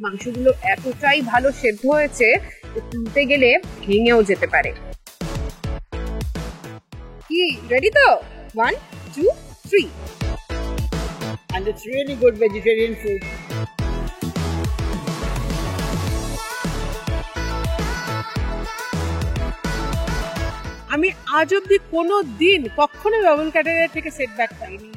মাংসগুলো এতটাই ভালো সেদ্ধ হয়েছে তুলতে গেলে ভেঙেও যেতে পারে। কি রেডি তো? 1 2 3 And it's really good vegetarian food. আমি আজ অব্দি কোনো দিন কখনো বাবুল ক্যাটারের থেকে সেটব্যাক পাইনি।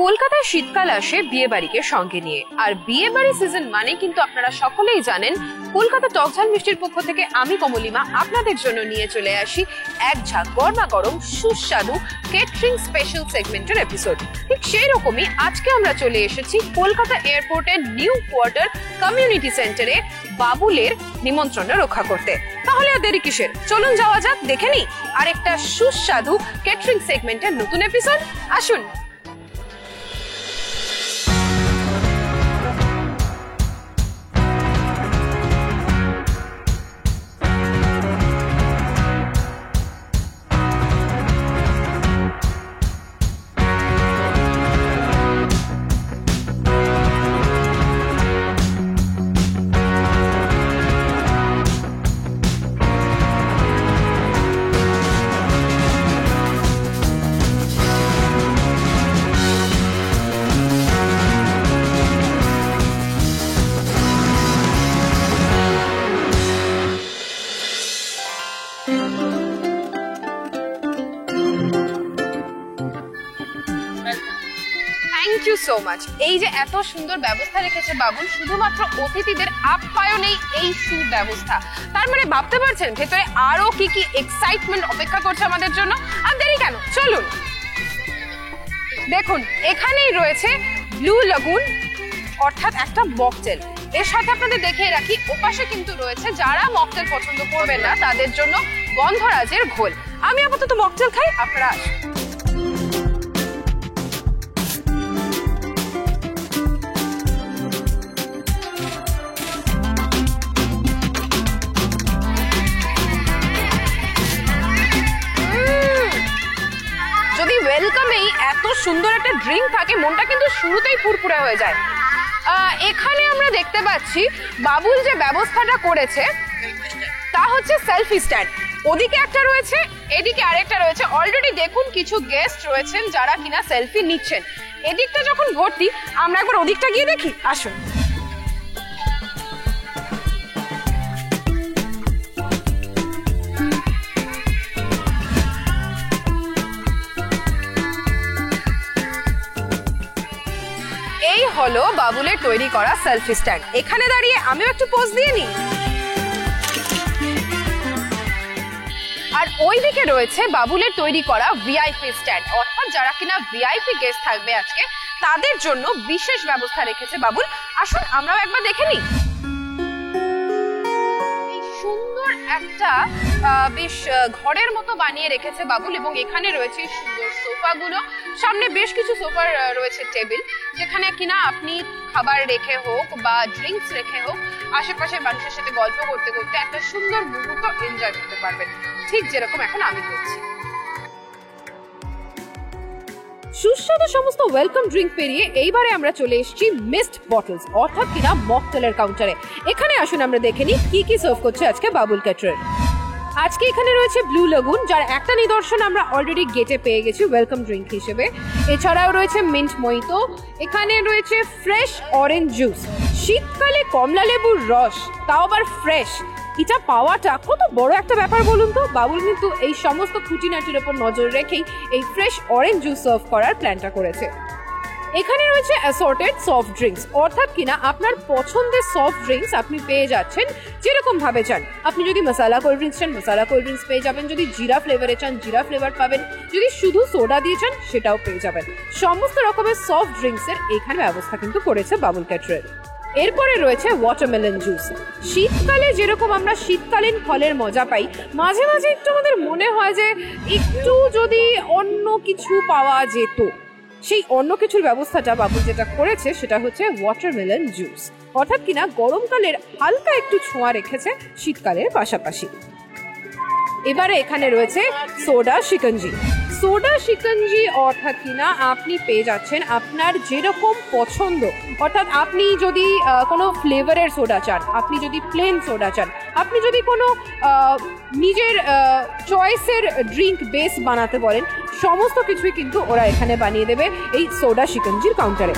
কলকাতায় শীতকাল আসে বিয়ে বাড়িকে সঙ্গে নিয়ে, আর বিয়ে বাড়ি সিজন মানে কিন্তু আপনারা সকলেই জানেন কলকাতা টকঝাল মিষ্টির পক্ষ থেকে আমি কমলিমা আপনাদের জন্য নিয়ে চলে আসি এক ঝাঁক গরমা গরম সুস্বাদু কেটারিং স্পেশাল সেগমেন্টের এপিসোড। ঠিক সেই রকমই আজকে আমরা চলে এসেছি কলকাতা এয়ারপোর্টের নিউ কোয়ার্টার কমিউনিটি সেন্টারে বাবুলের নিমন্ত্রণ রক্ষা করতে। তাহলে আর দেরি কিসের, চলুন যাওয়া যাক, দেখে নি আরেকটা সুস্বাদু কেটারিং সেগমেন্টের নতুন এপিসোড। আসুন। Thank you so much. এই যে এত সুন্দর ব্যবস্থা রেখেছে বাবুল, শুধুমাত্র অতিথিদের আপ্যায়নেই এই সুব্যবস্থা, তার মানে ভাবতে পারছেন ভেতরে আরো কি কি এক্সাইটমেন্ট অপেক্ষা করছে আমাদের জন্য। আর দেরি কেন, চলুন। দেখুন এখানেই রয়েছে ব্লু লাগুন অর্থাৎ একটা মকটেল। এর সাথে আপনাদের দেখিয়ে রাখি ওপাশে কিন্তু রয়েছে যারা মকটেল পছন্দ করবেন না তাদের জন্য গন্ধরাজের ঘোল। আমি আপাতত মকটেল খাই, আপনারা আসুন। যদি ওয়েলকামেই এত সুন্দর একটা ড্রিঙ্ক থাকে মনটা কিন্তু শুরুতেই ফুরফুরে হয়ে যায়। এখানে আমরা দেখতে পাচ্ছি বাবুল যে ব্যবস্থাটা করেছে তা হচ্ছে সেলফি স্ট্যান্ড। ওদিকে একটা রয়েছে, এদিকে আরেকটা রয়েছে। অলরেডি দেখুন কিছু গেস্ট রয়েছেন যারা কিনা সেলফি নিচ্ছেন। এদিকটা যখন ভর্তি, আমরা একবার ওদিকটা গিয়ে দেখি, আসুন। এই হলো বাবুলের তৈরি করা সেলফি স্ট্যান্ড। এখানে দাঁড়িয়ে আমিও একটু পোজ দিয়ে নিই। আর ওইদিকে রয়েছে বাবুলের তৈরি করা ভিআইপি স্ট্যান্ড, অর্থাৎ যারা কিনা ভিআইপি গেস্ট থাকবে আজকে তাদের জন্য বিশেষ ব্যবস্থা রেখেছে বাবুল। আসুন আমরাও একবার দেখে নিই। সুন্দর একটা বেশ ঘরের মতো বানিয়ে রেখেছে বাবুল, এবং এখানে রয়েছে সুন্দর সোফাগুলো। সামনে বেশ কিছু সোফার রয়েছে টেবিল, যেখানে কিনা আপনি খাবার রেখে হোক বা ড্রিঙ্কস রেখে হোক আশেপাশের মানুষের সাথে গল্প করতে করতে একটা সুন্দর মুহূর্ত এনজয় করতে পারবেন, ঠিক যেরকম এখন আমি করছি। সুস্বাদু সমস্ত ওয়েলকাম ড্রিঙ্ক পেরিয়ে এইবারে আমরা চলে এসেছি মিস্ট বটলস অর্থাৎ কিনা মকটেলের কাউন্টারে। এখানে আসুন আমরা দেখে নিই কি কি সার্ভ করছে আজকে বাবুল ক্যাটারার। আজকে এখানে রয়েছে ব্লু লাগুন, যার একটা নিদর্শন আমরা অলরেডি গেটে পেয়ে গেছি ওয়েলকাম ড্রিঙ্ক হিসেবে। এছাড়াও রয়েছে মিন্ট মহিতো, এখানে রয়েছে ফ্রেশ অরেঞ্জ জুস, শীতকালে কমলা লেবুর রস, তাও আবার ফ্রেশ। এটা পাওয়াটা কত বড় একটা ব্যাপার বলুন তো। বাবুল কিন্তু এই সমস্ত খুঁটিনাটির উপর নজর রেখেই এই ফ্রেশ অরেঞ্জ জুস সার্ভ করার প্ল্যানটা করেছে। এখানে রয়েছে অ্যাসর্টেড সফট ড্রিঙ্কস, অর্থাৎ কিনা আপনার পছন্দের সফট ড্রিঙ্কস আপনি পেয়ে যাচ্ছেন যেরকম ভাবে চান। আপনি যদি মশলা কোল্ড ড্রিঙ্কস চান মশলা কোল্ড ড্রিঙ্কস পেয়ে যাবেন, যদি জিরা ফ্লেভারে চান জিরা ফ্লেভার পাবেন, যদি শুধু সোডা দিয়ে চান সেটাও পেয়ে যাবেন। সমস্ত রকমের সফট ড্রিঙ্কসের এখানে ব্যবস্থা কিন্তু করেছে বাবুল ক্যাটারার। এরপরে রয়েছে ওয়াটারমেলন জুস। শীতকালে যেরকম আমরা শীতকালীন ফলের মজা পাই, মাঝে মাঝে একটু আমাদের মনে হয় যে একটু যদি অন্য কিছু পাওয়া যেত। সেই অন্য কিছুর ব্যবস্থাটা বাবুল যেটা করেছে সেটা হচ্ছে ওয়াটারমেলন জুস, অর্থাৎ কিনা গরমকালের হালকা একটু ছোঁয়া রেখেছে শীতকালের পাশাপাশি। এবারে এখানে রয়েছে সোডা শিকঞ্জি। সোডা শিকঞ্জি অর্থাৎ কিনা আপনি পেয়ে যাচ্ছেন আপনার যেরকম পছন্দ, অর্থাৎ আপনি যদি কোনো ফ্লেভারের সোডা চান, আপনি যদি প্লেন সোডা চান, আপনি যদি কোনো নিজের চয়েসের ড্রিঙ্ক বেস বানাতে বলেন, সমস্ত কিছুই কিন্তু ওরা এখানে বানিয়ে দেবে এই সোডা শিকঞ্জির কাউন্টারে।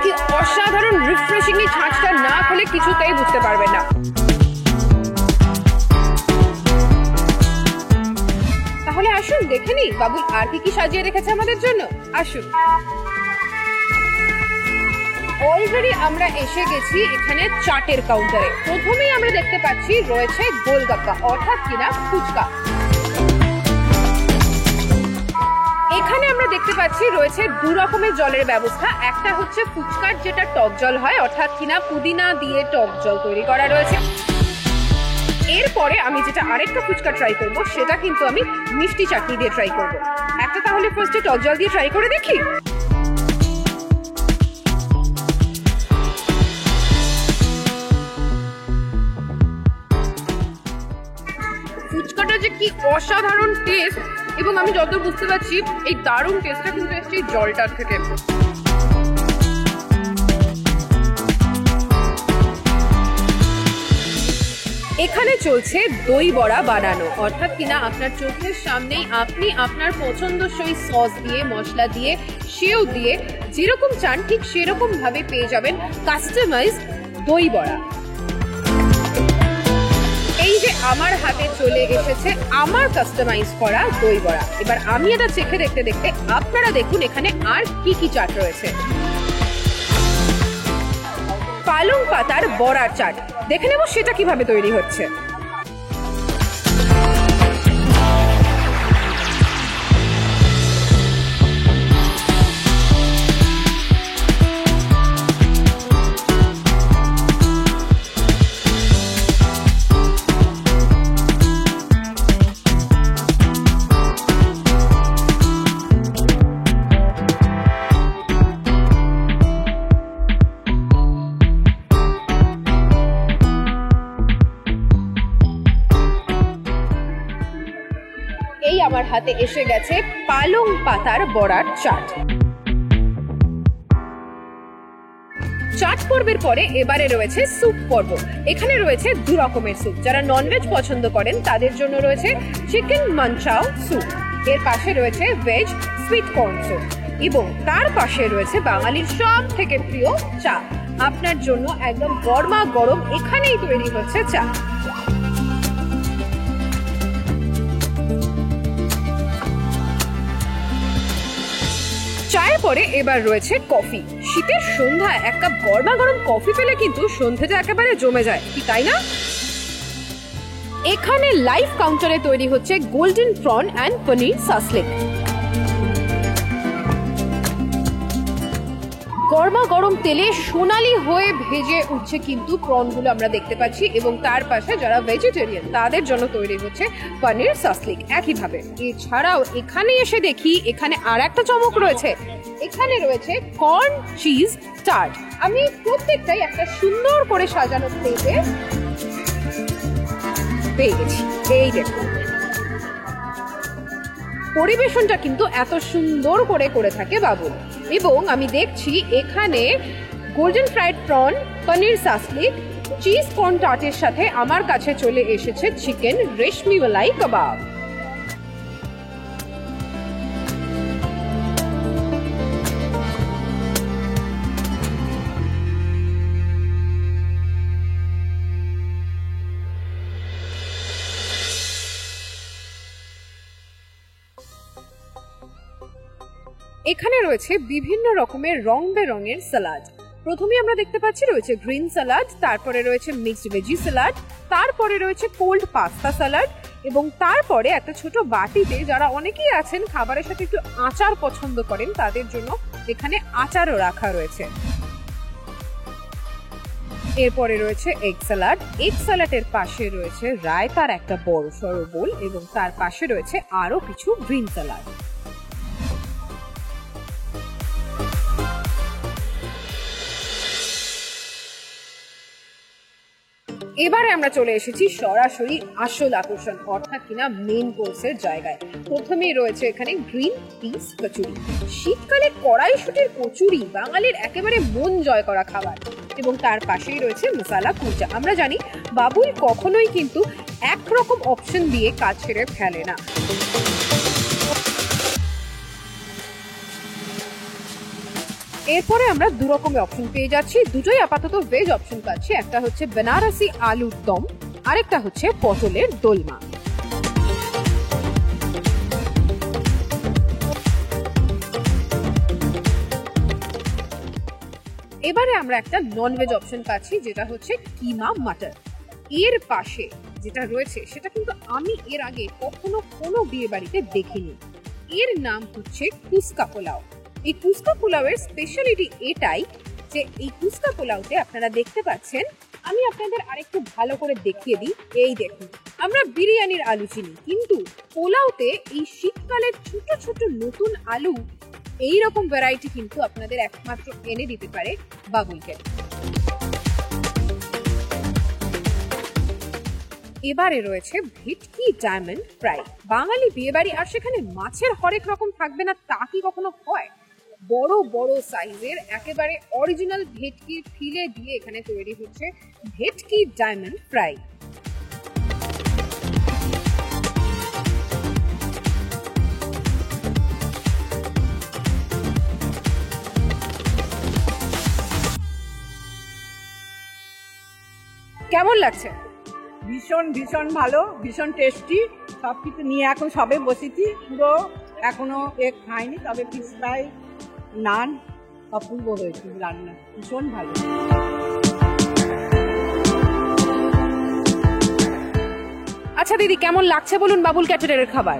কি অসাধারণ রিফ্রেশিং! এই ছাঁচটা না খেলে কিছুতেই বুঝতে পারবেন না। তাহলে আসুন দেখে নিই বাবুল আর কি সাজিয়ে রেখেছে আমাদের জন্য। আসুন। অলরেডি আমরা এসে গেছি এখানে চাটের কাউন্টারে। প্রথমেই আমরা দেখতে পাচ্ছি রয়েছে গোলগাপ্পা অর্থাৎ কিনা ফুচকা। এখানে আমরা দেখতে পাচ্ছি রয়েছে দু রকমের জলের ব্যবস্থা। একটা হচ্ছে ফুচকার যেটা টক জল হয়, অর্থাৎ কিনা পুদিনা দিয়ে টক জল তৈরি করা রয়েছে। এরপরে আমি যেটা আরেকটা ফুচকা ট্রাই করব সেটা কিন্তু আমি মিষ্টি চাটনি দিয়ে ট্রাই করব। একটা তাহলে ফার্স্টে টক জল দিয়ে ট্রাই করে দেখি। ফুচকাটা যে কি অসাধারণ টেস্ট, এবং আমি যত বুঝতে পারছি এই দারুণ টেস্টটা কিন্তু এসছে এই জলটার থেকে। এখানে চলছে দই বড়া বানানো, অর্থাৎ কিনা আপনার চোখের সামনেই আপনি আপনার পছন্দসই সস দিয়ে, মশলা দিয়ে, সেও দিয়ে যেরকম চান ঠিক সেরকম ভাবে পেয়ে যাবেন কাস্টমাইজ দই বড়া। এই যে আমার হাতে চলে এসেছে আমার কাস্টমাইজ করা দই বড়া। এবার আমি এটা চেখে দেখতে দেখতে আপনারা দেখুন এখানে আর কি চাট রয়েছে। পালং পাতার বড়ার চাট, দেখে নেব সেটা কিভাবে তৈরি হচ্ছে। আমার হাতে এসে গেছে পালং পাতার বড়ার চাট। চাট পর্বের পরে এবারে রয়েছে স্যুপ পর্ব। এখানে রয়েছে দু রকমের স্যুপ। যারা ননভেজ পছন্দ করেন তাদের জন্য রয়েছে চিকেন মানচাও স্যুপ, এর পাশে রয়েছে ভেজ সুইট কর্ন স্যুপ, এবং তার পাশে রয়েছে বাঙালির সব থেকে প্রিয় চা। আপনার জন্য একদম গরমা গরম এখানেই তৈরি হচ্ছে চা। চায়ের পরে এবার রয়েছে কফি। শীতের সন্ধ্যায় এক কাপ গরমা গরম কফি পেলে কিন্তু সন্ধ্যাটা একেবারে জমে যায়, কি তাই না? এখানে লাইভ কাউন্টারে তৈরি হচ্ছে golden prawn and paneer shashlik. গরমা গরম তেলে সোনালি হয়ে ভেজে উঠছে কিন্তু প্রনগুলো আমরা দেখতে পাচ্ছি, এবং তার পাশে যারা ভেজিটেরিয়ান তাদের জন্য তৈরি হচ্ছে পনির সাসলিক একইভাবে। এছাড়াও এখানে এসে দেখি এখানে আর একটা চমক রয়েছে। এখানে রয়েছে কর্ন চিজ টার্ট। আমি প্রত্যেকটাই একটা সুন্দর করে সাজানো প্লেটে পেয়ে গেছি। এই দেখুন, পরিবেশনটা কিন্তু এত সুন্দর করে থাকে বাবুল। এবং আমি দেখছি এখানে গোল্ডেন ফ্রাইড প্রন, পনির সাসলিক, চিজ কর্ন টার্টের সাথে আমার কাছে চলে এসেছে চিকেন রেশমি মালাই কাবাব। এখানে রয়েছে বিভিন্ন রকমের রং বেরঙের সালাদ। প্রথমে আমরা দেখতে পাচ্ছি রয়েছে গ্রিন সালাদ, তারপরে রয়েছে মিক্সড ভেজি সালাদ, তারপরে রয়েছে কোল্ড পাস্তা সালাদ, এবং তারপরে একটা ছোট বাটিতে যারা অনেকেই আছেন খাবারের সাথে একটু আচার পছন্দ করেন তাদের জন্য এখানে আচারও রাখা রয়েছে। এরপরে রয়েছে এগ সালাড। এগ সালাডের পাশে রয়েছে রায়তার একটা বড় সড়ো বোল, এবং তার পাশে রয়েছে আরো কিছু গ্রিন সালাড। এবারে আমরা চলে এসেছি সরাসরি আসল আকর্ষণ অর্থাৎ কিনা মেন কোর্সের জায়গায়। প্রথমেই রয়েছে এখানে গ্রিন পিস কচুরি। শীতকালে কড়াইশুটির কচুরি বাঙালির একেবারে মন জয় করা খাবার, এবং তার পাশেই রয়েছে মশালা কুলচা। আমরা জানি বাবুল কখনোই কিন্তু একরকম অপশন দিয়ে কাজ ছেড়ে ফেলে না। এরপরে আমরা দু রকমের অপশন পেয়ে যাচ্ছি, দুটোই আপাতত ভেজ অপশন পাচ্ছি। একটা হচ্ছে বেনারসি আলুর দম, আরেকটা হচ্ছে পটলের দোলমা। এবারে আমরা একটা ননভেজ অপশন পাচ্ছি, যেটা হচ্ছে কিমা মাটন। এর পাশে যেটা রয়েছে সেটা কিন্তু আমি এর আগে কখনো কোনো বিয়ে বাড়িতে দেখিনি। এর নাম হচ্ছে কুস্কা পোলাও। এই কুস্কা পোলাওয়ের স্পেশালিটি এটাই যে এই কুস্কা পোলাওতে আপনারা দেখতে পাচ্ছেন, আমি আপনাদের আরেকটু ভালো করে দেখিয়ে দিই। এই দেখুন, আমরা বিরিয়ানির আলু চিনি, কিন্তু পোলাওতে এই শীতকালের ছোট ছোট নতুন আলু, এই রকম ভ্যারাইটি কিন্তু আপনাদের একমাত্র এনে দিতে পারে বাবুলকে। এবারে রয়েছে ভেটকি ডায়মন্ড ফ্রাই। বাঙালি বিয়েবাড়ি আর সেখানে মাছের হরেক রকম থাকবে না তা কি কখনো হয়? বড় বড় সাইজের একেবারে অরিজিনাল ভেটকি ফিলে দিয়ে এখানে তৈরি হচ্ছে ভেটকি ডায়মন্ড ফ্রাই। কেমন লাগছে? ভীষণ ভীষণ ভালো, ভীষণ টেস্টি। সব কিছু নিয়ে এখন সবে বসেছি, পুরো এখনো খাইনি, তবে ফিশ ফ্রাই, নান অপূর্ব হয়েছে রান্না, ভীষণ ভালো। আচ্ছা দিদি, কেমন লাগছে বলুন বাবুল ক্যাটারারের খাবার?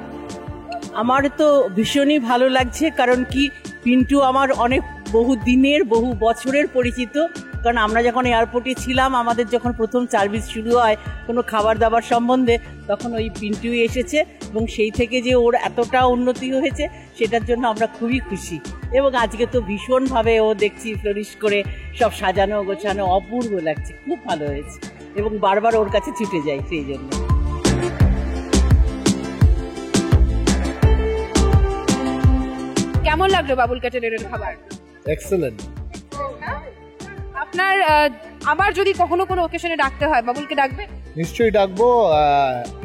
আমার তো ভীষণই ভালো লাগছে, কারণ কি পিন্টু আমার অনেক বহু দিনের বহু বছরের পরিচিত। কারণ আমরা যখন এয়ারপোর্টে ছিলাম, আমাদের যখন প্রথম সার্ভিস শুরু হয় কোনো খাবার দাবার সম্বন্ধে, তখন ওই পিন্টুই এসেছে, এবং সেই থেকে যে ওর এতটা উন্নতি হয়েছে সেটার জন্য আমরা খুবই খুশি। এবং আজকে তো ভীষণভাবে ও দেখছি ফ্লোরিশ করে সব সাজানো গোছানো, অপূর্ব লাগছে, খুব ভালো হয়েছে, এবং বারবার ওর কাছে ছুটে যাই সেই জন্য। কেমন লাগলো বাবুল ক্যাটারারের খাবার? এক্সেলেন্ট। আপনার আবার যদি কখনো কোনো ওকেশনে ডাকতে হয়, বাবুলকে ডাকবে? নিশ্চয়ই ডাকবো,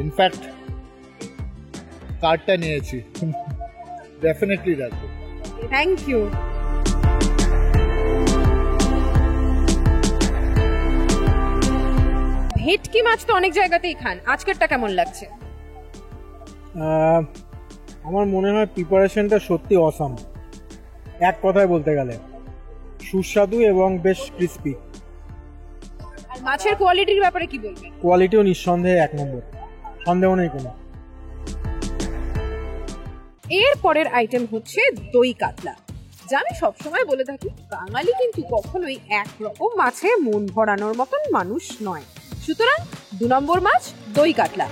ইনফ্যাক্ট কার্ডটা নিয়েছি, ডেফিনেটলি ডাকবো। Thank you. ভেটকি মাছ তো অনেক জায়গাতেই খান, আজকেরটা কেমন লাগছে? আমার মনে হয় প্রিপারেশনটা সত্যি অসাম, এক কথায় বলতে গেলে সুস্বাদু এবং বেশ ক্রিস্পি। আর মাছের কোয়ালিটির ব্যাপারে কি বলবেন? কোয়ালিটিও নিঃসন্দেহে এক নম্বর, সন্দেহ নেই কোনো। এর পরের আইটেম হচ্ছে দই কাতলা। যা আমি সবসময় বলে থাকি, বাঙালি কিন্তু কখনোই একরকম মাছে মন ভরানোর মতন মানুষ নয়। সুতরাং 2 নম্বর মাছ দই কাতলা।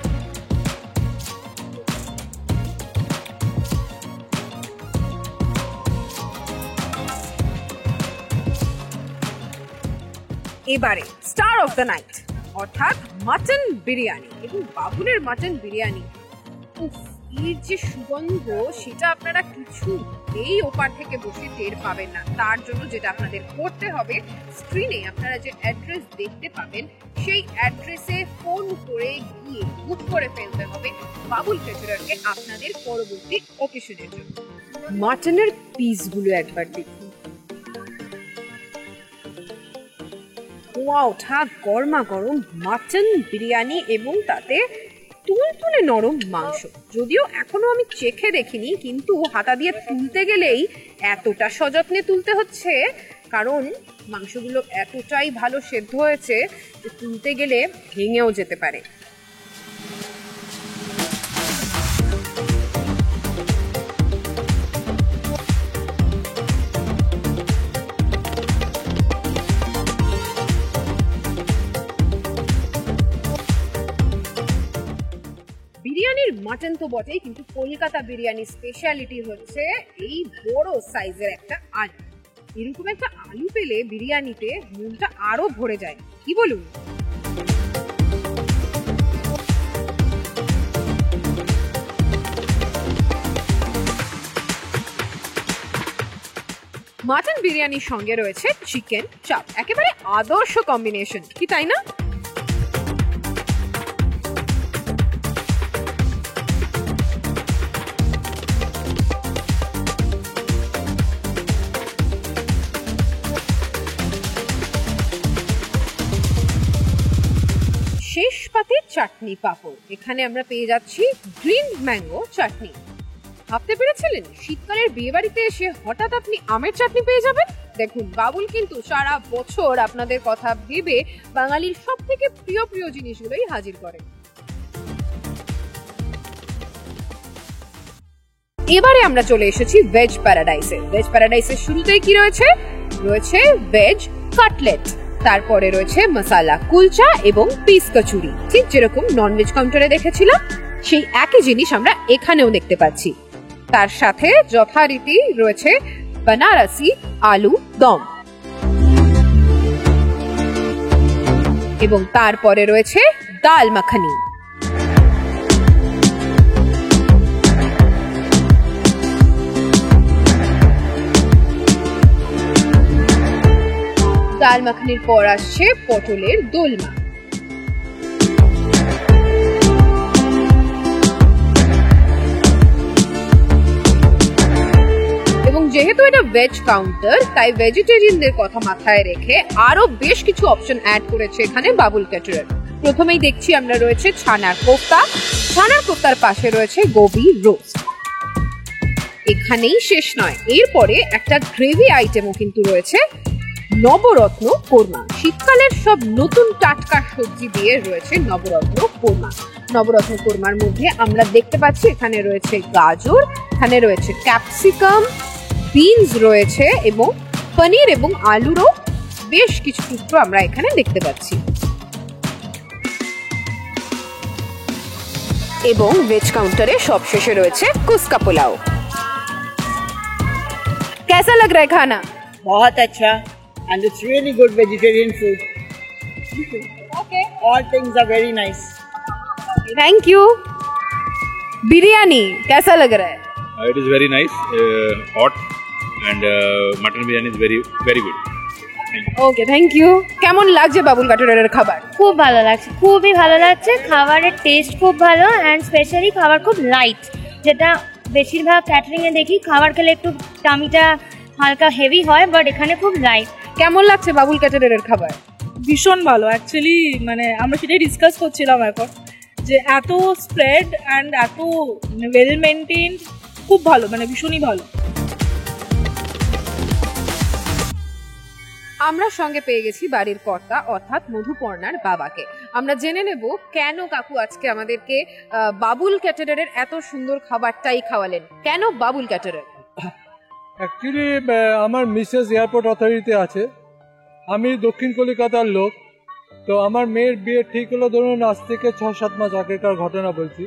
এবারে স্টার অফ দ্য নাইট অর্থাৎ মাটন বিরিয়ানি। এবং বাবুলের মাটন বিরিয়ানি, এর যে সুগন্ধ সেটা আপনারা কিছুতেই ওপার থেকে বসে টের পাবেন না। তার জন্য যেটা আপনাদের করতে হবে, স্ক্রিনে আপনারা যে অ্যাড্রেস দেখতে পাবেন সেই অ্যাড্রেসে ফোন করে গিয়ে বুক করে ফেলতে হবে বাবুল ক্যাটারারকে আপনাদের পরবর্তী অকেশনের জন্য। মাটনের পিসগুলো একবার দেখুন, ওঠা গরমা গরম মাটন বিরিয়ানি, এবং তাতে তুলতুলে নরম মাংস। যদিও এখনো আমি চেখে দেখিনি, কিন্তু হাতা দিয়ে তুলতে গেলেই এতটা সযত্নে তুলতে হচ্ছে, কারণ মাংসগুলো এতটাই ভালো সেদ্ধ হয়েছে যে তুলতে গেলে ভেঙেও যেতে পারে। বিরিয়ানির মাটন তো বটেই, কিন্তু কলকাতা বিরিয়ানি স্পেশালিটি হচ্ছে এই বড় সাইজের একটা আলু। এরকম একটা আলু পেলে বিরিয়ানিতে মনটা আরো ভরে যায়, কি বলুন? মাটন বিরিয়ানির সঙ্গে রয়েছে চিকেন চাপ, একেবারে আদর্শ কম্বিনেশন, কি তাই না? শেষ পাতে চাটনি পাঁপড়, এখানে আমরা পেয়ে যাচ্ছি গ্রিন ম্যাঙ্গো চাটনি। ভাবতে পেরেছিলেন শীতকালের বিয়ে বাড়িতে এসে হঠাৎ আপনি আমের চাটনি পেয়ে যাবেন? দেখুন, বাবুল কিন্তু সারা বছর আপনাদের কথা ভেবে বাঙালির সব থেকে প্রিয় প্রিয় জিনিসগুলোই হাজির করে। এবারে আমরা চলে এসেছি ভেজ প্যারাডাইসে। ভেজ প্যারাডাইসের শুরুতেই কি রয়েছে? রয়েছে ভেজ কাটলেট, তারপরে রয়েছে মশালা কুলচা এবং পিস কচুরি। ঠিক যেরকম ননভেজ কাউন্টারে দেখেছিলাম সেই একই জিনিস আমরা এখানেও দেখতে পাচ্ছি। তার সাথে যথারীতি রয়েছে বানারসি আলু দম, এবং তারপরে রয়েছে ডাল মাখানি। ডাল মাখানির পর আসছে পটলের দোলমা। এবং যেহেতু এটা ভেজ কাউন্টার, তাই ভেজিটেরিয়ানদের কথা মাথায় রেখে আরো বেশ কিছু অপশন অ্যাড করেছে এখানে বাবুল ক্যাটারার। প্রথমেই দেখছি আমরা রয়েছে ছানার কোফতা, ছানার কোফতার পাশে রয়েছে গোবি রোস্ট। এখানেই শেষ নয়, এরপরে একটা গ্রেভি আইটেমও কিন্তু রয়েছে, নবরত্ন কোরমা। শীতকালের সব নতুন টাটকা সবজি দিয়ে রয়েছে নবরত্ন কোরমা। নবরত্ন কোরমার মধ্যে আমরা দেখতে পাচ্ছি এখানে রয়েছে গাজর, এখানে রয়েছে ক্যাপসিকাম, বিনস রয়েছে এবং পনির এবং আলুরও বেশ কিছু টুকরো আমরা এখানে দেখতে পাচ্ছি। এবং ভেজ কাউন্টারে সবশেষে রয়েছে কুসকা পোলাও। कैसा लग रहा है खाना? बहुत अच्छा, and it's really good vegetarian food. Okay. All things are very nice. Thank you. Biryani कैसा लग रहा है? It is very nice, hot, and mutton biryani is very good. Thank you. Okay, thank you. কেমন লাগছে বাবুল ক্যাটারারের খাবার? খুব ভালো লাগছে, খুবই ভালো লাগছে। খাবারের টেস্ট খুব ভালো, অ্যান্ড স্পেশালি খাবার খুব লাইট, যেটা বেশিরভাগ ক্যাটারিংয়ে দেখি খাবার খেলে একটু টামিটা হালকা হেভি হয়, বাট এখানে খুব লাইট। কেমন লাগছে বাবুল ক্যাটারারের খাবার? ভীষণ ভালো। অ্যাকচুয়ালি মানে আমরা সেটাই ডিসকাস করছিলাম এখন, যে এত স্প্রেড অ্যান্ড এত ওয়েল মেনটেইনড, খুব ভালো, মানে ভীষণই ভালো। আমরা সঙ্গে পেয়ে গেছি বাড়ির কর্তা অর্থাৎ মধুপর্ণার বাবাকে। আমরা জেনে নেব কেন কাকু আজকে আমাদেরকে বাবুল ক্যাটারারের এত সুন্দর খাবারটাই খাওয়ালেন। কেন বাবুল ক্যাটারার? অ্যাকচুয়ালি আমার মিসেস এয়ারপোর্ট অথরিটিতে আছে, আমি দক্ষিণ কলকাতার লোক। তো আমার মেয়ের বিয়ে ঠিক হলো ধরুন আজ থেকে 6-7 মাস আগেকার ঘটনা বলছি।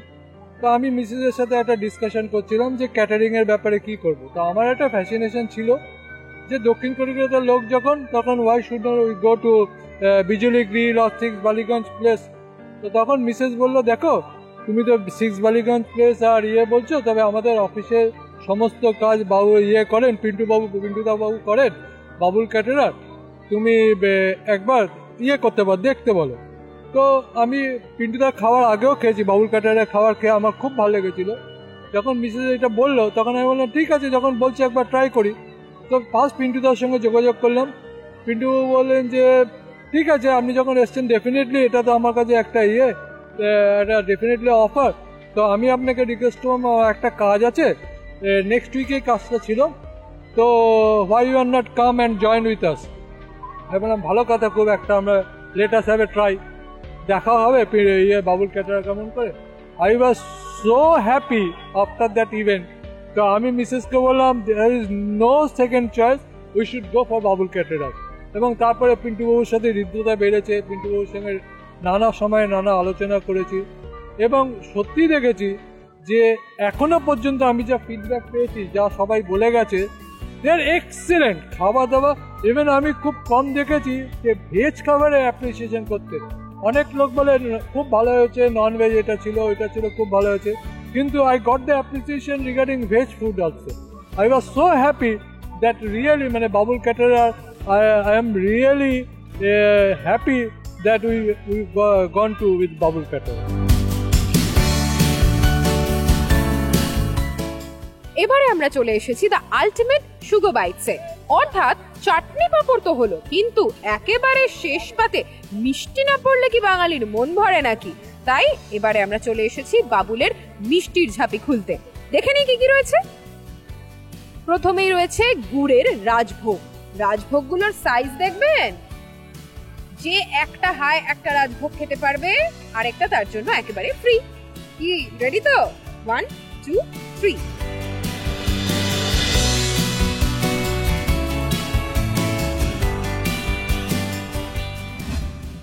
তো আমি মিসেসের সাথে একটা ডিসকাশন করছিলাম যে ক্যাটারিংয়ের ব্যাপারে কি করব। তো আমার একটা ফ্যাসিনেশন ছিল যে দক্ষিণ কলকাতার লোক যখন, তখন why should not we go to Bijli grill or 6 Ballygunge place. তো তখন মিসেস বললো, দেখো তুমি তো 6 বালিগঞ্জ প্লেস আর বলছো, তবে আমাদের অফিসের সমস্ত কাজ বাবু করেন, পিন্টুদা বাবু করেন, বাবুল ক্যাটারার, তুমি একবার করতে পারো, দেখতে বলো। তো আমি পিন্টুদার খাওয়ার আগেও খেয়েছি, বাবুল ক্যাটারারের খাবার খেয়ে আমার খুব ভালো লেগেছিলো। যখন মিসেস এটা বললো তখন আমি বললাম ঠিক আছে, যখন বলছি একবার ট্রাই করি। তো ফার্স্ট পিন্টুদার সঙ্গে যোগাযোগ করলাম। পিন্টু বললেন যে ঠিক আছে, আপনি যখন এসছেন ডেফিনেটলি এটা তো আমার কাছে একটা এটা ডেফিনেটলি অফার। তো আমি আপনাকে রিকোয়েস্ট করলাম, একটা কাজ আছে, নেক্সট উইকে কাজটা ছিল, তো why you are not come and join with us. আমি বললাম ভালো কথা, খুব একটা আমরা let us have a try, দেখা হবে বাবুল ক্যাটারার কেমন করে। I was so happy after that event. তো আমি মিসেসকে বললাম there is no second choice, we should go for Babul caterer. এবং তারপরে পিন্টুবাবুর সাথে হৃদ্যতা বেড়েছে, পিন্টুবাবুর সঙ্গে নানা সময়ে নানা আলোচনা করেছি, এবং সত্যি দেখেছি যে এখনো পর্যন্ত আমি যা ফিডব্যাক পেয়েছি, যা সবাই বলে গেছে, দে আর এক্সিলেন্ট খাবার দাবার। ইভেন আমি খুব কম দেখেছি যে ভেজ খাবারে অ্যাপ্রিসিয়েশন করতে। অনেক লোক বলে খুব ভালো হয়েছে, নন ভেজ এটা ছিল ওইটা ছিল, খুব ভালো হয়েছে, কিন্তু I got the appreciation regarding veg food also. I was so happy that really মানে Babul caterer I am really happy that we gone to with Babul caterer. এবারে আমরা চলে এসেছি দ্য আলটিমেট সুগার বাইটসে, অর্থাৎ চাটনি পাঁপড় তো হলো, কিন্তু একেবারে শেষ পাতে মিষ্টি না পড়লে কি বাঙালির মন ভরে নাকি? তাই এবারে আমরা চলে এসেছি বাবুলের মিষ্টির ঝাঁপি খুলতে। দেখে নিই কি কি রয়েছে। প্রথমেই রয়েছে গুড়ের রাজভোগ। রাজভোগগুলোর সাইজ দেখবেন, যে একটা হাই একটা রাজভোগ খেতে পারবে, আর একটা তার জন্য একেবারে ফ্রি। কি রেডি তো? 1 2 3।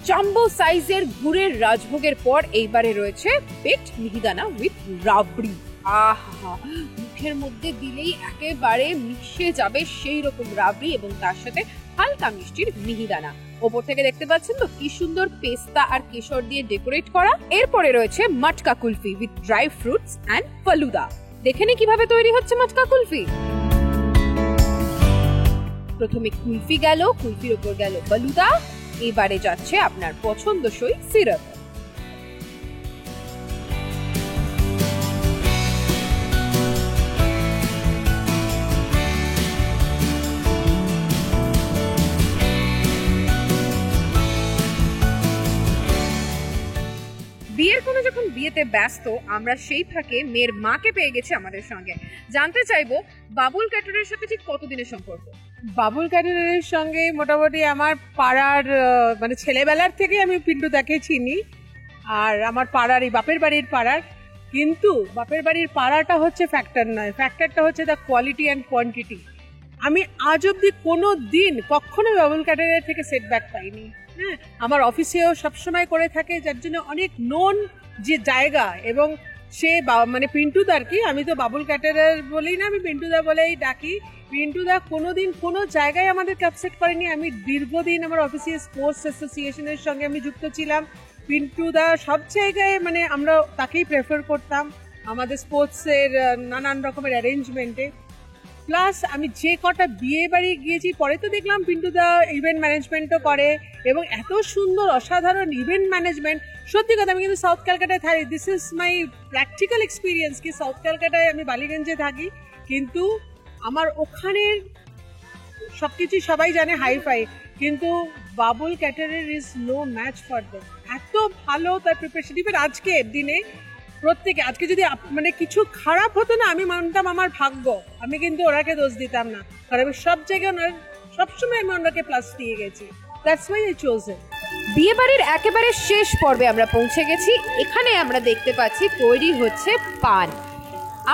জাম্বো সাইজের গুড়ের রাজভোগের পর এইবারে রয়েছে পেট মিহিদানা উইথ রাবড়ি। আহা, মুখের মধ্যে দিলেই একেবারে মিশে যাবে সেই রকম রাবড়ি এবং তার সাথে হালকা মিষ্টির মিহিদানা। ওপর থেকে দেখতে পাচ্ছেন তো কি সুন্দর পেস্তা আর কেশর দিয়ে ডেকোরেট করা। এরপরে রয়েছে matka kulfi with dry fruits and falooda. দেখে নি কিভাবে তৈরি হচ্ছে মটকা কুলফি। প্রথমে কুলফি গেল, কুলফির উপর গেল ফালুদা, এবারে যাচ্ছে আপনার পছন্দসই সিরাপ। বিয়ের কোনো যখন বিয়েতে ব্যস্ত, আমরা সেই ফাঁকে মেয়ের মাকে পেয়ে গেছি আমাদের সঙ্গে। জানতে চাইবো বাবুল ক্যাটারের সাথে ঠিক কতদিনের সম্পর্ক? বাবুল ক্যাটারের সঙ্গে মোটামুটি আমার পাড়ার মানে ছেলেবেলার থেকে আমি পিন্টুদাকে চিনি, আর আমার পাড়ার এই বাপের বাড়ির পাড়ার। কিন্তু বাপের বাড়ির পাড়াটা হচ্ছে ফ্যাক্টর নয়, ফ্যাক্টরটা হচ্ছে দ্য কোয়ালিটি অ্যান্ড কোয়ান্টিটি। আমি আজ অব্দি কোনো দিন কখনো বাবুল ক্যাটারের থেকে সেটব্যাক পাইনি। হ্যাঁ, আমার অফিসেও সবসময় করে থাকে, যার জন্য অনেক নোন যে জায়গা। এবং সে মানে পিন্টুদা আর কি, আমি তো বাবুল ক্যাটারার বলেই না, আমি পিন্টুদা বলেই ডাকি। পিন্টুদা কোনোদিন কোনো জায়গায় আমাদের আপসেট করেনি। আমি দীর্ঘদিন আমার অফিসে স্পোর্টস অ্যাসোসিয়েশনের সঙ্গে আমি যুক্ত ছিলাম। পিন্টুদা সব জায়গায় মানে আমরা তাকেই প্রেফার করতাম আমাদের স্পোর্টসের নানান রকমের অ্যারেঞ্জমেন্টে। প্লাস আমি যে কটা বিয়ে বাড়ি গিয়েছি, পরে তো দেখলাম পিন্টুদা ইভেন্ট ম্যানেজমেন্টও করে, এবং এত সুন্দর অসাধারণ ইভেন্ট ম্যানেজমেন্ট। সত্যি কথা, আমি কিন্তু সাউথ ক্যালকাটায় থাকি, this is my practical experience কি সাউথ ক্যালকাটায় আমি বালিগঞ্জে থাকি, কিন্তু আমার ওখানের সবকিছু সবাই জানে হাইফাই, কিন্তু Babul caterer is no match for them. এত ভালো তার প্রিপারেশন। ইভেন আজকের দিনে প্রত্যেকে, আজকে যদি মানে কিছু খারাপ হতো না, আমি মানতাম আমার ভাগ্য, আমি কিন্তু ওনাকে দোষ দিতাম না, কারণ আমি সব জায়গায় ওনার সবসময় আমি ওনাকে প্লাস দিয়ে গেছি। দ্যাটস ওয়াই আই চোজ হিম। বিয়ে বাড়ির একেবারে শেষ পর্বে আমরা পৌঁছে গেছি। এখানে আমরা দেখতে পাচ্ছি তৈরি হচ্ছে পান।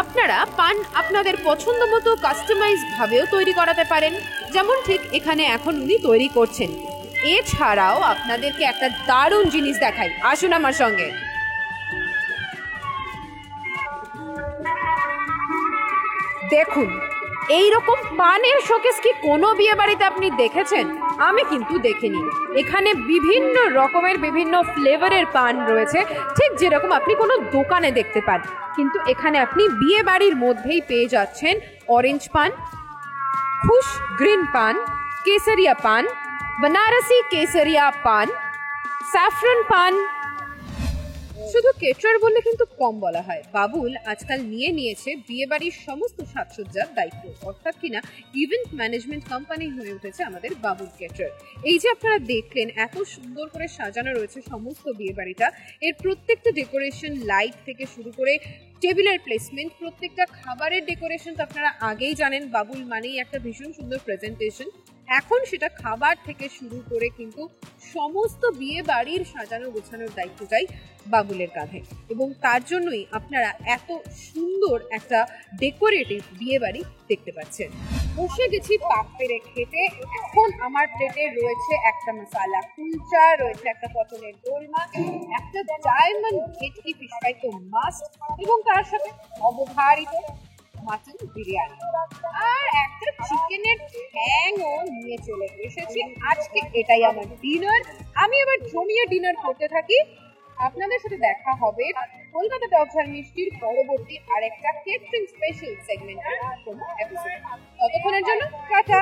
আপনারা পান আপনাদের পছন্দ মতো কাস্টমাইজ ভাবেও তৈরি করাতে পারেন, যেমন ঠিক এখানে এখন উনি তৈরি করছেন। এছাড়াও আপনাদেরকে একটা দারুণ জিনিস দেখাই, আসুন আমার সঙ্গে। দেখুন, এইরকম পানের শোকেস কি কোনো বিয়ে বাড়িতে আপনি দেখেছেন? আমি কিন্তু দেখিনি। এখানে বিভিন্ন রকমের বিভিন্ন ফ্লেভারের পান রয়েছে, ঠিক যেরকম আপনি কোনো দোকানে দেখতে পান, কিন্তু এখানে আপনি বিয়ে বাড়ির মধ্যেই পেয়ে যাচ্ছেন অরেঞ্জ পান, খুশ গ্রিন পান, কেসরিয়া পান, बनारसी কেসরিয়া পান, স্যাফরন পান। শুধু কেটার বললে কিন্তু কম বলা হয়। বাবুল আজকাল নিয়েছে বিয়ে বাড়ির সমস্ত সাজসজ্জার দায়িত্ব, অর্থাৎ কিনা ইভেন্ট ম্যানেজমেন্ট কোম্পানি হয়ে উঠেছে আমাদের বাবুল কেটার। এই যে আপনারা দেখলেন এত সুন্দর করে সাজানো রয়েছে সমস্ত বিয়ে বাড়িটা, এর প্রত্যেকটা ডেকোরেশন, লাইট থেকে শুরু করে টেবিলের প্লেসমেন্ট, প্রত্যেকটা খাবারের ডেকোরেশন তো আপনারা আগেই জানেন। বাবুল মানেই একটা ভীষণ সুন্দর প্রেজেন্টেশন। এখন সেটা খাবার থেকে শুরু করে কিন্তু সমস্ত বিয়ে বাড়ির সাজানো গোছানোর দায়িত্বটাই বাবুলের কাঁধে, এবং তার জন্যই আপনারা এত সুন্দর একটা ডেকোরেটিভ বিয়ে বাড়ি দেখতে পাচ্ছেন। বসে গেছি পাক পেরে খেতে। এখন আমার প্লেটে রয়েছে একটা মশালা কুলচা, রয়েছে একটা পটলের দোলমা, একটা ডায়মন্ড ভেটকি ফিশ ফ্রাই তো মাস্ট, এবং তার সাথে অবধারিত মাটন বিরিয়ানি, আর একটা চিকেনের ঠ্যাংও নিয়ে চলে এসেছি। আজকে এটাই আমার ডিনার। আমি আবার জমিয়ে ডিনার করতে থাকি। আপনাদের সাথে দেখা হবে কলকাতা টক ঝাল মিষ্টির পরবর্তী আরেকটা কেটারিং স্পেশাল সেগমেন্টের কোনো এপিসোড। ততক্ষণের জন্য টাটা।